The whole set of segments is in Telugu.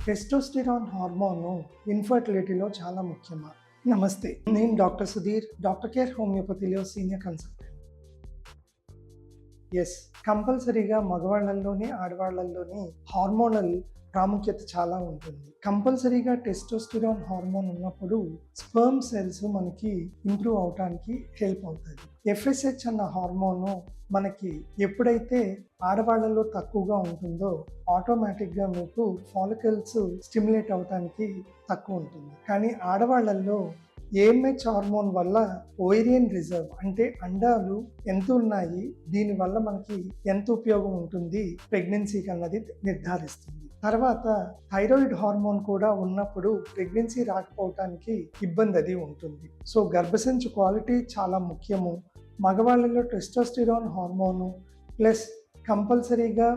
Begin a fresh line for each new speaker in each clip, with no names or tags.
టెస్టోస్టిరాన్ హార్మోన్ ఇన్ఫర్టిలిటీలో చాలా ముఖ్యమా? నమస్తే, నేను డాక్టర్ సుధీర్, డాక్టర్ కేర్ హోమియోపతిలో సీనియర్ కన్సల్టెంట్. ఎస్, కంపల్సరీగా మగవాళ్ళల్లోని ఆడవాళ్ళల్లోని హార్మోనల్ ప్రాముఖ్యత చాలా ఉంటుంది. కంపల్సరీగా టెస్టోస్టిరాన్ హార్మోన్ ఉన్నప్పుడు స్పర్మ్ సెల్స్ మనకి ఇంప్రూవ్ అవడానికి హెల్ప్ అవుతుంది. ఎఫ్ఎస్హెచ్ అన్న హార్మోను మనకి ఎప్పుడైతే ఆడవాళ్ళలో తక్కువగా ఉంటుందో ఆటోమేటిక్గా మీకు ఫాలికల్స్ స్టిమ్యులేట్ అవడానికి తక్కువ ఉంటుంది. కానీ ఆడవాళ్ళల్లో ఏఎంహెచ్ హార్మోన్ వల్ల ఓవేరియన్ రిజర్వ్ అంటే అండాలు ఎంత ఉన్నాయి, దీనివల్ల మనకి ఎంత ఉపయోగం ఉంటుంది ప్రెగ్నెన్సీకి అన్నది నిర్ధారిస్తుంది. తర్వాత థైరాయిడ్ హార్మోన్ కూడా ఉన్నప్పుడు ప్రెగ్నెన్సీ రాకపోవటానికి ఇబ్బంది అది ఉంటుంది. సో గర్భసంచి క్వాలిటీ చాలా ముఖ్యము. మగవాళ్ళలో టెస్టోస్టిరాన్ హార్మోను ప్లస్ కంపల్సరీగా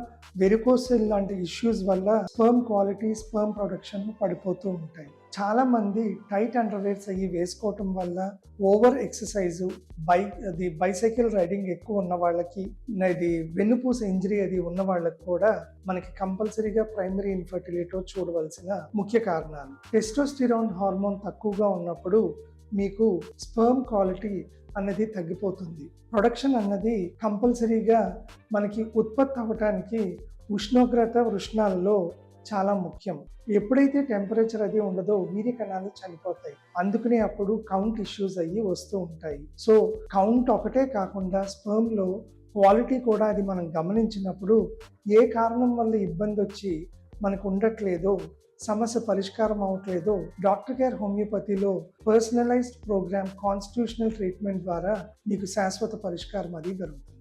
వెరికోసిల్ లాంటి ఇష్యూస్ వల్ల స్పర్మ్ క్వాలిటీ, స్పర్మ్ ప్రొడక్షన్ పడిపోతూ ఉంటాయి. చాలా మంది టైట్ అండర్వేర్స్ అయ్యి వేసుకోవటం వల్ల ఓవర్ ఎక్సర్సైజ్, బైసైకిల్ రైడింగ్ ఎక్కువ ఉన్న వాళ్ళకి, ఇది వెన్నుపూస ఇంజరీ అది ఉన్న వాళ్ళకి కూడా మనకి కంపల్సరీగా ప్రైమరీ ఇన్ఫర్టిలిటీ చూడవలసిన ముఖ్య కారణాలు. టెస్టోస్టిరాన్ హార్మోన్ తక్కువగా ఉన్నప్పుడు మీకు స్పర్మ్ క్వాలిటీ అన్నది తగ్గిపోతుంది. ప్రొడక్షన్ అన్నది కంపల్సరీగా మనకి ఉత్పత్తి అవ్వటానికి ఉష్ణోగ్రత, వృష్ణాలలో చాలా ముఖ్యం. ఎప్పుడైతే టెంపరేచర్ అది ఉండదో వీర్య కణాలు చనిపోతాయి. అందుకనే అప్పుడు కౌంట్ ఇష్యూస్ అయ్యి వస్తూ ఉంటాయి. సో కౌంట్ ఒకటే కాకుండా స్పర్మ్లో క్వాలిటీ కూడా అది మనం గమనించినప్పుడు ఏ కారణం వల్ల ఇబ్బంది వచ్చి మనకు ఉండట్లేదో, సమస్య పరిష్కారం అవట్లేదో డాక్టర్ కేర్ హోమియోపతిలో పర్సనలైజ్డ్ ప్రోగ్రామ్ కాన్స్టిట్యూషనల్ ట్రీట్మెంట్ ద్వారా మీకు శాశ్వత పరిష్కారం అది జరుగుతుంది.